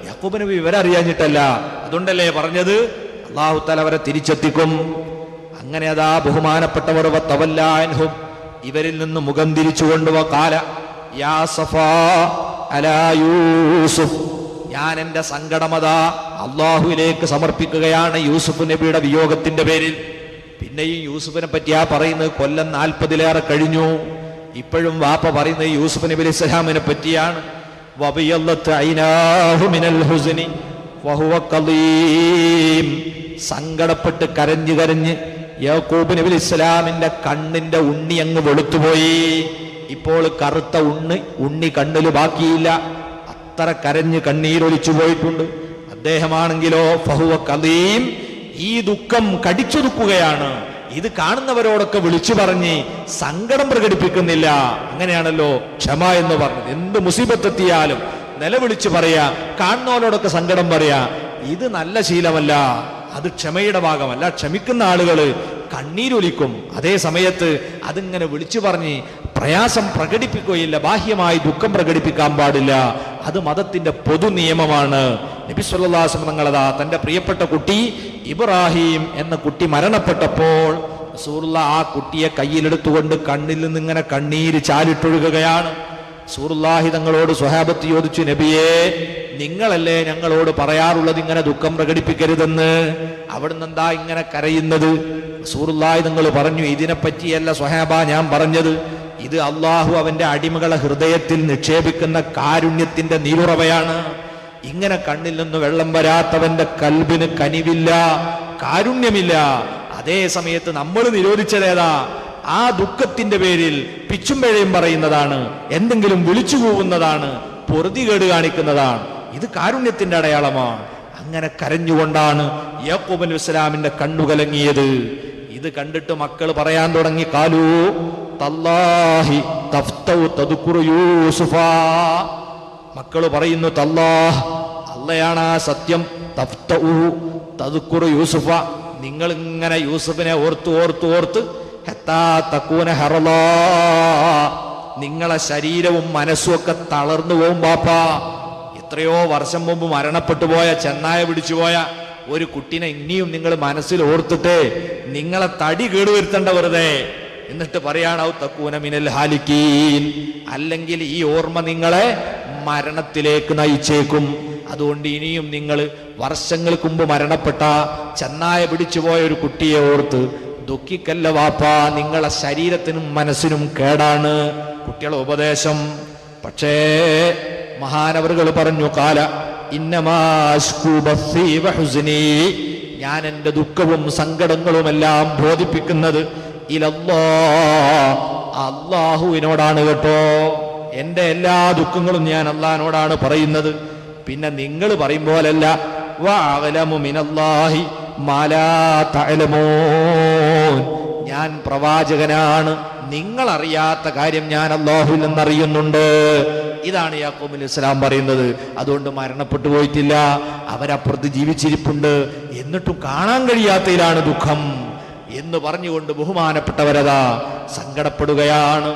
Speaker 1: യാക്കൂബ് നബി ഇവരറിയാഞ്ഞിട്ടല്ല. അതുകൊണ്ടല്ലേ പറഞ്ഞത് അല്ലാഹു തആല അവരെ തിരിച്ചെത്തിക്കും. അങ്ങനെ അതാ ബഹുമാനപ്പെട്ടവർ തവല്ലാൻഹും, ഇവരിൽ നിന്ന് മുഖം തിരിച്ചുകൊണ്ട് വഖാല യാ സഫാ അലാ യൂസുഫ്, ഞാൻ എന്റെ സങ്കടമതാ അള്ളാഹുവിലേക്ക് സമർപ്പിക്കുകയാണ് യൂസുഫ് നബിയുടെ വിയോഗത്തിന്റെ പേരിൽ. പിന്നെയും യൂസുഫിനെ പറ്റിയാ പറയുന്നത്, കൊല്ലം 40-ലേറെ കഴിഞ്ഞു. ഇപ്പോഴും വാപ്പ പറയുന്നത് യൂസുഫ് നബി അലൈഹി സ്വലാമിനെ പറ്റിയാണ്. വബിയല്ലത്ത് ഐനാഹു മിനൽ ഹുസ്നി വഹുവ ഖദീം, സങ്കടപ്പെട്ട് കരഞ്ഞു കരഞ്ഞ് യാക്കൂബ് നബി അലൈഹി സ്വലാമിന്റെ കണ്ണിന്റെ ഉണ്ണി അങ്ങ് വെളുത്തുപോയി. ഇപ്പോൾ കറുത്ത ഉണ്ണി കണ്ണിൽ ബാക്കിയില്ല, അത്ര കരഞ്ഞ് കണ്ണീരൊലിച്ചു പോയിട്ടുണ്ട്. അദ്ദേഹമാണെങ്കിലോ ഫഹുവ ഖദീം, ഈ ദുഃഖം കടിച്ചൊതുക്കുകയാണ്. ഇത് കാണുന്നവരോടൊക്കെ വിളിച്ചു പറഞ്ഞ് സങ്കടം പ്രകടിപ്പിക്കുന്നില്ല. അങ്ങനെയാണല്ലോ ക്ഷമ എന്ന് പറഞ്ഞത്. എന്ത് മുസീബത്തെത്തിയാലും നിലവിളിച്ചു പറയാ, കാണുന്നവരോടൊക്കെ സങ്കടം പറയാ. ഇത് നല്ല ശീലമല്ല, അത് ക്ഷമയുടെ ഭാഗമല്ല. ക്ഷമിക്കുന്ന ആളുകള് കണ്ണീരൊലിക്കും, അതേ സമയത്ത് അതിങ്ങനെ വിളിച്ചു പറഞ്ഞ് പ്രയാസം പ്രകടിപ്പിക്കുകയില്ല, ബാഹ്യമായി ദുഃഖം പ്രകടിപ്പിക്കാൻ പാടില്ല. അത് മതത്തിന്റെ പൊതു നിയമമാണ്. നബി സല്ലല്ലാഹു അലൈഹി വസല്ലം തങ്ങളതാ തന്റെ പ്രിയപ്പെട്ട കുട്ടി ഇബ്രാഹിം എന്ന കുട്ടി മരണപ്പെട്ടപ്പോൾ റസൂലുള്ളാഹി ആ കുട്ടിയെ കയ്യിലെടുത്തുകൊണ്ട് കണ്ണിൽ നിന്ന് ഇങ്ങനെ കണ്ണീര് ചാലിട്ടൊഴുകുകയാണ്. റസൂലുള്ളാഹി തങ്ങളോട് സ്വഹാബത്ത് ചോദിച്ചു, നബിയേ, നിങ്ങളല്ലേ ഞങ്ങളോട് പറയാറുള്ളത് ഇങ്ങനെ ദുഃഖം പ്രകടിപ്പിക്കരുതെന്ന്, അവിടുന്ന് എന്താ ഇങ്ങനെ കരയുന്നത്? റസൂലുള്ളാഹി തങ്ങൾ പറഞ്ഞു, ഇതിനെപ്പറ്റിയല്ല സ്വഹാബ ഞാൻ പറഞ്ഞത്, ഇത് അള്ളാഹു അവന്റെ അടിമകളെ ഹൃദയത്തിൽ നിക്ഷേപിക്കുന്ന കാരുണ്യത്തിന്റെ നീരുറവയാണ്. ഇങ്ങനെ കണ്ണിൽ നിന്ന് വെള്ളം വരാത്തവന്റെ കൽബിന് കനിവില്ല, കാരുണ്യമില്ല. അതേ സമയത്ത് നമ്മൾ നിരോധിച്ചതേതാ? ആ ദുഃഖത്തിന്റെ പേരിൽ പിച്ചും പിഴയും പറയുന്നതാണ്, എന്തെങ്കിലും വിളിച്ചു പോവുന്നതാണ്, പൊറുതികേട് കാണിക്കുന്നതാണ്. ഇത് കാരുണ്യത്തിന്റെ അടയാളമാണ്. അങ്ങനെ കരഞ്ഞുകൊണ്ടാണ് യാക്കൂബ് അലൈഹി സ്വലാമിന്റെ കണ്ണുകലങ്ങിയത്. ഇത് കണ്ടിട്ട് മക്കൾ പറയാൻ തുടങ്ങി, കാലൂ തല്ലാഹി തഫ്തൗ തദ്കുറു യൂസുഫാ. മക്കള് പറയുന്നു, തല്ലാഹ്, അള്ളയാണ് ആ സത്യം, തഫ്തൗ തദ്കുറു യൂസുഫ, നിങ്ങൾ ഇങ്ങനെ യൂസുഫിനെ ഓർത്ത് ഓർത്ത് ഓർത്ത് ഹത്താ തകൂന ഹറലാ, നിങ്ങളെ ശരീരവും മനസ്സും ഒക്കെ തളർന്നു പോകും ബാപ്പാ. എത്രയോ വർഷം മുമ്പ് മരണപ്പെട്ടു പോയ, ചെന്നായ പിടിച്ചുപോയ ഒരു കുട്ടിനെ ഇനിയും നിങ്ങൾ മനസ്സിൽ ഓർത്തിട്ട് നിങ്ങളെ തടി കേടുവരുത്തേണ്ട വെറുതെ. എന്നിട്ട് പറയാണ് ഔ തകൂന മിനൽ ഹാലിക്കീൻ, അല്ലെങ്കിൽ ഈ ഓർമ്മ നിങ്ങളെ മരണത്തിലേക്ക് നയിച്ചേക്കും. അതുകൊണ്ട് ഇനിയും നിങ്ങൾ വർഷങ്ങൾക്ക് മുമ്പ് മരണപ്പെട്ട ചെന്നായ പിടിച്ചുപോയ ഒരു കുട്ടിയെ ഓർത്ത് ദുഃഖിക്കല്ല വാപ്പാ, നിങ്ങളെ ശരീരത്തിനും മനസ്സിനും കേടാണ്. കുട്ടികളെ ഉപദേശം. പക്ഷേ മഹാനവറുകൾ പറഞ്ഞു, കാല ഇന്നമാശ്കൂ ബസ്സി വഹുസ്നി, ഞാൻ എൻ്റെ ദുഃഖവും സങ്കടങ്ങളുമെല്ലാം ബോധിപ്പിക്കുന്നത് ഇലല്ലാഹ്, അല്ലാഹുവിനോടാണ് കേട്ടോ. എൻ്റെ എല്ലാ ദുഃഖങ്ങളും ഞാൻ അല്ലാഹുവിനോടാണ് പറയുന്നത്. പിന്നെ നിങ്ങൾ പറയും പോലല്ല, വഅലമു മിനല്ലാഹി മാ ലാ തഅലമൂൻ, ഞാൻ പ്രവാചകനാണ്, നിങ്ങൾ അറിയാത്ത കാര്യം ഞാൻ അല്ലാഹുവിൽ നിന്നറിയുന്നുണ്ട്. ഇതാണ് യാക്കൂബ് അലൈഹിസ്സലാം പറയുന്നത്. അതുകൊണ്ട് മരണപ്പെട്ടു പോയിട്ടില്ല, അവരപ്പുറത്ത് ജീവിച്ചിരിപ്പുണ്ട്, എന്നിട്ടും കാണാൻ കഴിയാത്തതിലാണ് ദുഃഖം എന്ന് പറഞ്ഞുകൊണ്ട് ബഹുമാനപ്പെട്ടവരതാ സങ്കടപ്പെടുകയാണ്.